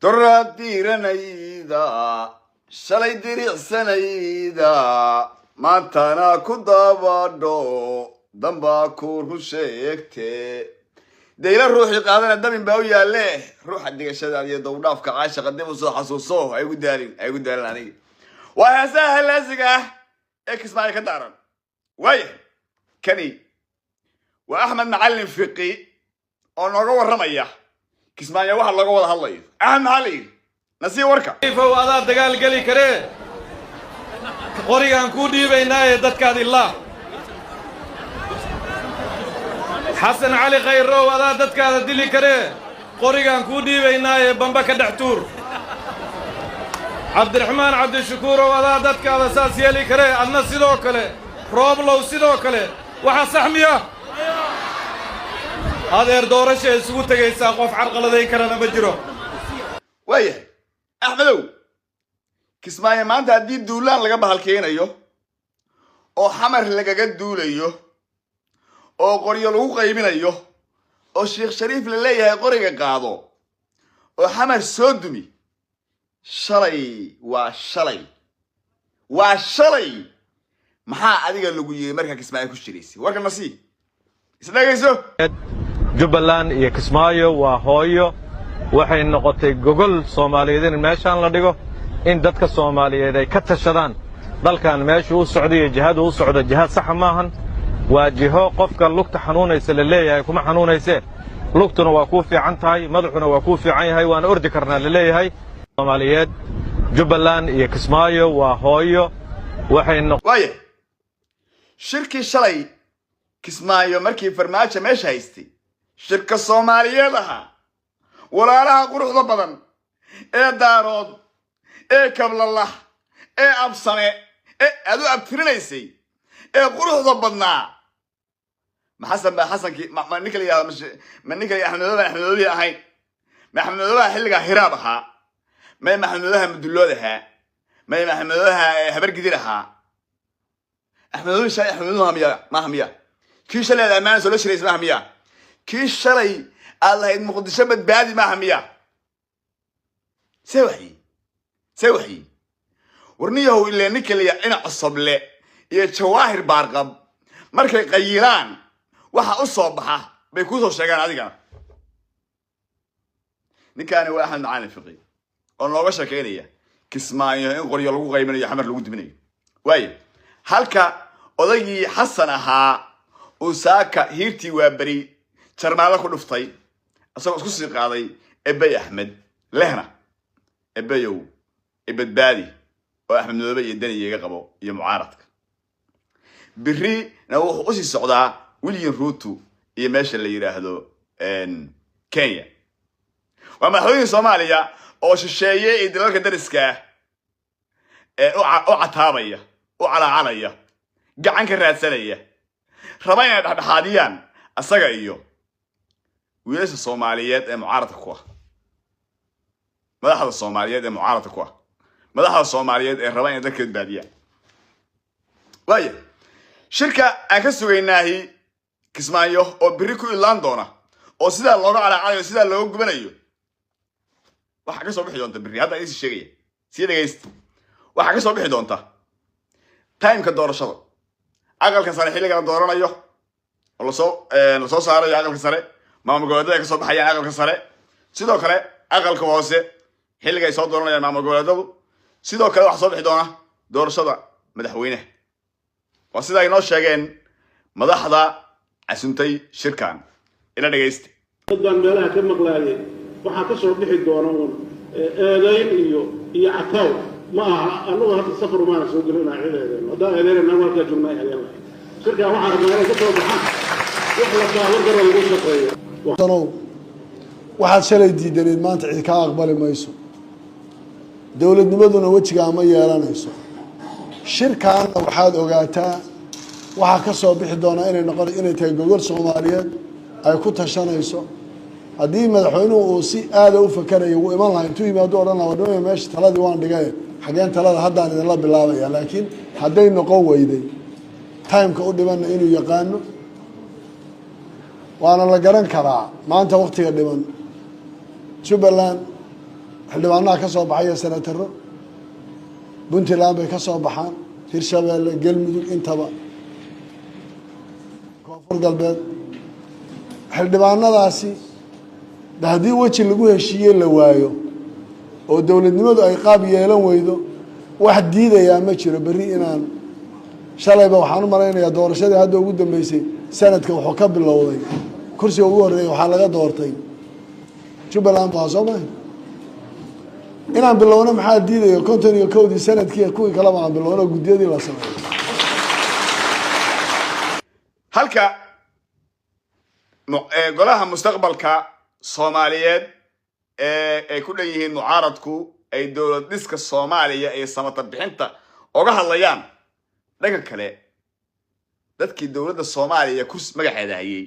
duraadiiranayda shalay diricsanayda maantana ku dabadho dambaa ku run sheegte dayla ruuxii qaadana damin baa u yaalle ruuxa digashadaada iyo dowdhaafka caashaqa dib u soo xasuuso ay gu daalin aniga waa heesaha halaasiga ah ee kismaayo ka daaran waaya kani waa axmed macallin fiqi oo nooga warramaya kismaayo waxa laga wada hadlayo axmed macallin nasiib warka ifow adaa dagaal geli karee qorigaan kuu dhiibaynaaye dadkaad ilaa xasan cali khayrow adaa dadkaada dili karee qorigaan kuu dhiibaynaaye bamba ka dhex tuur cabdiraxmaan cabdishakuurow adaa dadkaada saas yeeli karee adna sidoo kale rooblow sidoo kale waxaa saxmiya adeer doorasha isugu tegaysaa qof carqaladayn karana ma jiro waayahay axmedow kismaayo maanta haddii duulaan laga bahalkeenayo oo xamar lagaga duulayo oo qoryo lagu qaybinayo oo sheekh shariif la leeyahay qoriga qaado oo xamar soo dumi shalay maxaa adiga lagu yiri markaa kismaayo ku shiraysay warka nasiib isdhagayso Jubbaland iyo Kismaayo waa hooyo waxay noqotay gogol Soomaaliyeed in meeshaan la dhigo in dadka Soomaaliyeed ay ka tashadaan dalkan meesha uu socday jihadu uu socdo jihad sax maahan waa jiho qofka lugta xanuunaysa la leeyahay kuma xanuunayse lugtuna waa ku fiican tahay madaxuna waa ku fiican yahay waan ordi karnaa la leeyahay Soomaaliyeed Jubbaland iyo Kismaayo waa hooyo waxay waaye shirki shalay Kismaayo markii farmaajo meesha haystay shirka Soomaaliyeed ahaa walaalaha quruxda badan ee daarood ee kablalah ee absame ee adu abtirinaysay ee quruxda badnaa xasankii ma ninkala yaa axmedoodii ahayn maxamedoodha xilliga hiraab ahaa may maxamedoodha mudullood ahaa may maxamedoodha habar gidir ahaa axmedoodha maaha miya kii shalay aad ammaan soo la shiraysay maaha miya kii shalay aad lahayd muqdisho badbaadi maaha miya see waxyi warniyahow ilaa ninka la yaa dhinac cosoble iyo jawaahir baarqab markay qayilaan waxa u soo baxa bay ku soo sheegaan adigana ninkaani waa axmed macallin fiqi oo nooga sheekeynaya kismaayo in qoryo lagu qaybinayo xamar lagu dibinayo waaye halka odaygii xasan ahaa uu saaka hiirtii waa beri jarmaalo ku dhuftay asagoo isku sii qaaday ebay axmed lehna ebayow badbaadi oo axmed madoobe iyo dani iga qabo iyo mucaaradka birina wuxuu u sii socdaa William Ruto iyo meesha la yiraahdo Kenya waa madaxweynaha Soomaaliya oo shisheeye ee dalalka dariska ee u cataabaya u calaacanaya gacan ka raadsanaya raba inay dhexdhexaadiyaan asaga iyo wiilasha Soomaaliyeed ee mucaaradka ku ah madaxda Soomaaliyeed ee mucaaradka ku ah madaxda Soomaaliyeed ee raba inay dadka badbaadiyaan waaye shirka aan ka sugaynaahi Kismaayo oo biri ku ilaan doona oo sida looga calaacanayo sida looga gubanayo waxa ka soo bixi doonta biri hadda is sheegay si dhageyst waxa ka soo bixi doonta time-ka doorashada aqalka sare xilliga dooranayo oo la soo saarayo aqalka sare maamul goboleedyada ka soo baxayaan aqalka sare sidoo kale aqalka hoose xilliga ay soo dooranayaan maamul goboleedyadu sidoo kale waxa soo bixi doona doorashada madaxweynaha waa sida ay noo sheegeen madaxda casuntay shirkan ila dhageysta dadban meelaha ka maqlaayay waxa ka soo bixi doona eedayn iyo cataw ma aha annagu hadda safar ma soo galina ciideedeen wada eedeena marka jumnaa ayaan shirka waxa rabnaa ka soo baxaan wax la taawar garo lagu shaqeeyo waxaad shalay diidaneed maanta cid ka aqbali mayso dawladnimaduna wajiga ma yeelanayso shirkaana waxaad ogaataa waxa ka soo bixi doona inay tahay gogol Soomaaliyeed ay ku tashanayso haddii madaxweynuhu uu si aad u fakarayo uu iman lahaa intuu yimaado oran lahaa wadooyin meesha taladii waan dhigay xageen talada haddaan idin la bilaabaya laakiin hadday noqon weyday time-ka u dhibanna inuu yaqaano waana la garan karaa maanta waqtiga dhiban Jubbaland xildhibaanaha ka soo baxaya senataro puntland bay ka soo baxaan hirshabeelle galmudug intaba koonfur galbeed xildhibaanadaasi haddii weji lagu heshiiye la waayo oo dowladnimadu ay qaab yeelan weydo wax diidayaa ma jiro berri inaan shalayba waxaan u malaynayaa doorashadii hadda ugu dambeysay sanadka wuxuu ka bilowday kursiga ugu horreeya waxaa laga doortay jubbaland baa soo mahay inaan bilowno maxaa diidayo 51 sanadkii kuwii kaleba aan bilowno guddiyadii la sameeyay halka golaha mustaqbalka Soomaaliyeed ay ku leeyihiin mucaaradku ay dawlad dhiska Soomaaliya ay samata bixinta uga hadlayaan dhanka kale dadkii dawladda Soomaaliya kurs magaceeda hayay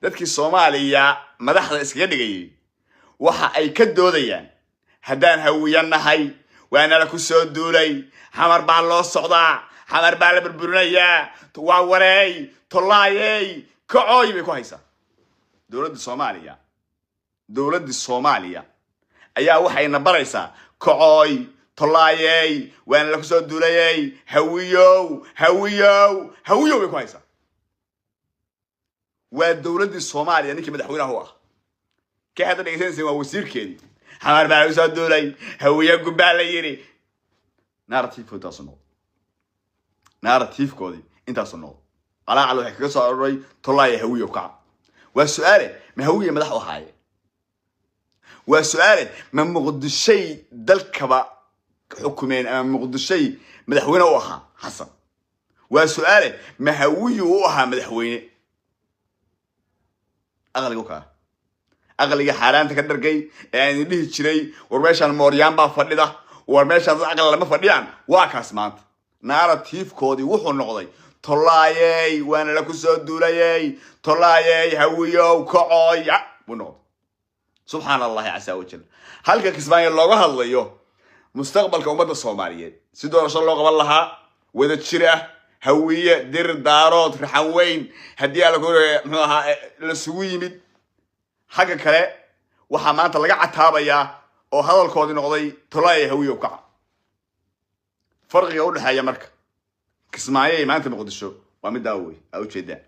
dadkii Soomaaliya madaxda iskaga dhigayay waxa ay ka doodayaan haddaan hawiyanahay waana la ku soo duulay xamar baa loo socdaa xamar baa la burburinayaa waa wareey tolaayay kacooy bay ku haysaa dawladda Soomaaliya ayaa waxayna baraysaa kacooy tolaayay waana la ku soo duulayay hawiyow bay ku haysaa waa dawladda Soomaaliya ninkii madaxweynaha ah ka hadda dhageysanaysa waa wasiirkeedii xamar baa lagu soo duulay hawiyo gubaa la yiri narrative-koodii intaas noqdo calaacal waxay kaga soo aroray tolaayay hawiyo kaca waa su'aale ma hawiyo madax u haaye waa su'aale ma muqdishay dalkaba xukumeen ama muqdishay madaxweyne u ahaa xasan waa su'aale ma hawiyo u ahaa madaxweyne aqliga xaaraanta ka dhargay ee aan dhihi jiray war meeshan mooryaan baa fadhida war meeshan dad aqal lama fadhiyaan waa kaas maanta narrative-koodii wuxuu noqday tolaayay waana la ku soo duulayay tolaayay hawiyow kacooy buu noqday subxaan allahi casa wajal halka kismaayo looga hadlayo mustaqbalka ummadda Soomaaliyeed si doorasho loo qaban lahaa wada jir ah hawiye dir daarood raxan weyn haddii la muxuu ahaa la sugu yimid xagga kale waxa maanta laga cataabayaa oo hadalkoodii noqday tolaayay hawiyow kaca farqiga u dhaxeeya marka kismaayo iyo maanta muqdisho waa mid daaway u jeedaan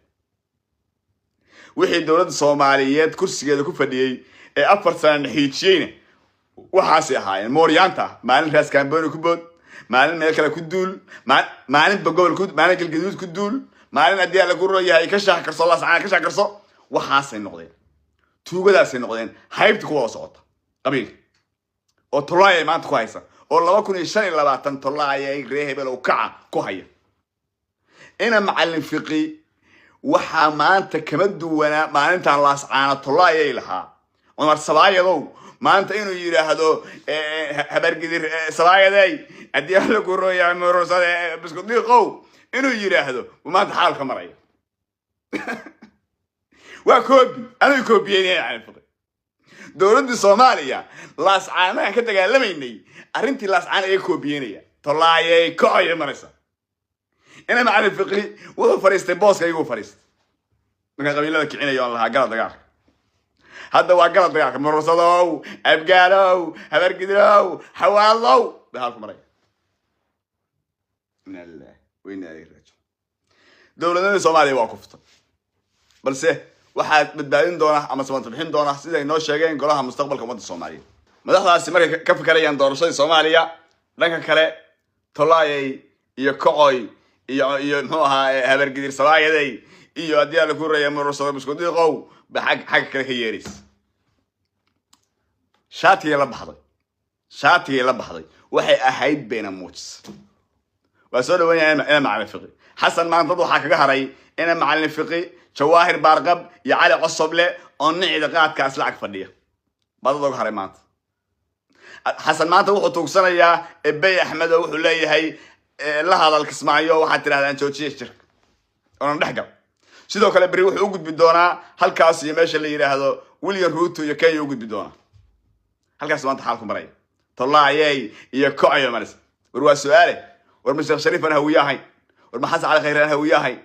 wixii dawladda Soomaaliyeed kursigeeda ku fadhiyay ee 4 sano xiijiyayna waxaasi ahaayeen mooryaanta maalin raas kaambooni ku bood maalin meel kale ku duul maalin bagol ku maalin galgaduud ku duul maalin haddii la ku rooyahay ka shax karso la sacaan ka shax karso waxaasay noqdeen tuugadaasay noqdeen haybta ku wada socota qabiil oo tolaayay maanta ku haysa oo 2025 tolaayay reehebel oo kaca ku haya ina macallin fiqi waxa maanta kama duwana maalintan la ascaana tolaayay lahaa Umar Sabaayadow maanta inuu yiraahdo habargidir Sabaayaday haddii la ku rooyahay marosada biskudiiqow inuu yiraahdo maanta xaalka maraya waa koobi anuu koobiyay fiqi dawladda Soomaaliya laascaana ka dagaalameynay arrintii laascaana ay koobiyeenaya tolaayay kacooy maraysa ina macallin fiqi wuxuu fariistay booska iyagu fariistay marka qabiilada kicinayo laha galad dagaal hadda waa galad dagaal marsadow abgaalow habargidow hawaalow bahal maray inallah wayna ay raajo dawladda Soomaaliya waa kufta balse waxaad badbaadin doona ama sabab bixin doona sida ay noo sheegeen golaha mustaqbalka ummadda Soomaaliyeed madaxdaasi markay ka fikirayaan doorashada Soomaaliya dhanka kale tolaayay iyo kacooy iyo muxuu ahaa habargidir Sabaayaday iyo haddii la ku rooyahay marosada biskudiiqow xag kale ka yeeris shaatiga la baxday waxay ahayd beena muujis waa soo dhawaanayaan ina macallin fiqi xasan maanta waxa kaga haray ina macallin fiqi jawaahir baarqab iyo cali qosoble oo nicida qaadkaas lacag fadhiya badad uga haray maanta xasan maanta wuxuu tuugsanayaa ebay axmed oo wuxuu leeyahay la hadal kismaayo waxa tirahdaan joojiye jirka oo dhaxgal sidoo kale bari wuxuu u gudbi doonaa halkaas iyo meesha la yiraahdo William Ruto iyo Kenya u gudbi doonaa halkaas maanta xaalku maray tolaayay iyo kacooy maraysa war waa su'aale war Sheekh Shariif aan hawiyahay war Xasan Cali Khayr aan hawiyahay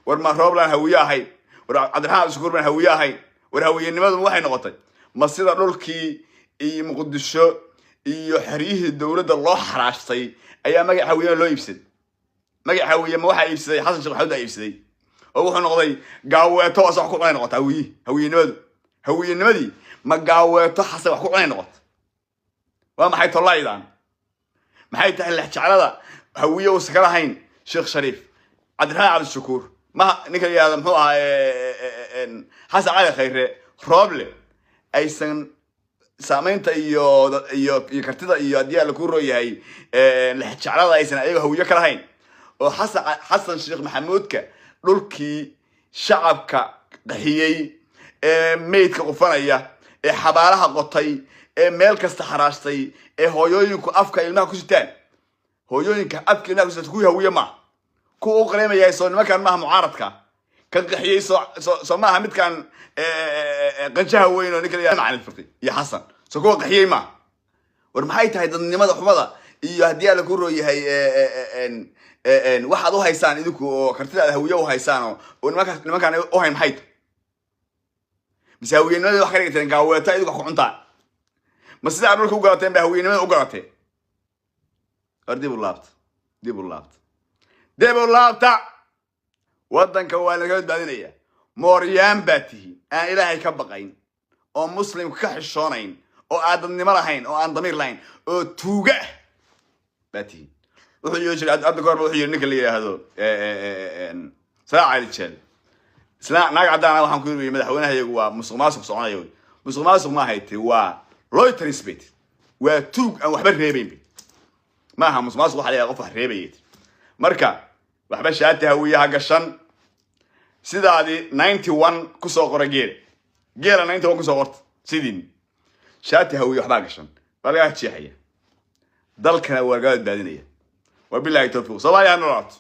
war ma Rooblaan hawiyahay war Cabdiraxmaan Shukuur baan hawiyahay war hawiyanimadu waxay noqotay ma sida dhulkii iyo Muqdisho iyo xeriyihii dowladda loo xaraashtay ayaa magaca hawiye loo iibsaday magaca hawiye ma waxa iibsaday xasan sheekh maxamuud iibsaday oo wuxuu noqday gaaweeto oo sax ku cunay noqotay hawiyenimadii ma gaaweeto xasan wax ku cunay noqotay waa maxay tollaydan maxay tahay la jaclada hawiye oo sakala hayn sheekh shariif cabdiraxmaan cabdishakuur ma ninka yiraahdo muxuu ahaa xasan cali khayre roble aysan saamaynta iyo kartida iyo haddii la ku rooyahay la jaclada aysan ayaga hawiye kala hayn oo xasan sheekh maxamuudka dhulkii shacabka qaxiyay meydka qufanaya xabaalaha qotay meel kasta xaraastay hooyooyinku afka ilmaha ku sitaan hooyooyinka afka ilmaha ku sitaan kuwii hawiye ma ku u qareemayay soo nimankan maaha mucaaradka kan qaxiyay soo maaha midkan qanjaha weyn oo ninka la yiraahdo macalin firqi iyo xasan soo kuwa qaxiyay ma war maxay tahay dadnimada xumada iyo haddii la ku rooyahay waxaad u haysaan idinku oo kartida hawiye u haysaan oo nimankan u hayn maxay mise hawiyenimada wax ka dhigteen gaaweeta idinku ku cuntaan ma sida dhulka u galateen ba hawiyenimada u galateen dib u laabta waddanka waa laga badbaadinaya mooryaan baa tihiin aan ilaahay ka baqayn oo muslimka ka xishoonayn oo aan dadnimo lahayn oo aan damiir lahayn oo tuuga baa tihiin wuxuu yiri abdi goor wuxuu yiri ninka la yiraahdo Saaca Jeel isla naag cadaan waxaan ku yiri madaxweynaha iyagu waa musuqmaasuq soconayo musuqmaasuq ma haytay waa loitering spit waa tuug aan waxba reebayn ma aha musuqmaasuq waxa la qof wax reebayay marka waxba shaati hawiyaha gashan sidaadii 91 ku soo qoray geela 91 ku soo qorta sidin shaati hawiyaha waxba gashan balaga jeexaya dalkana waa gaad baadinaya wabillahi tawfiiq Soomaaliya nolaat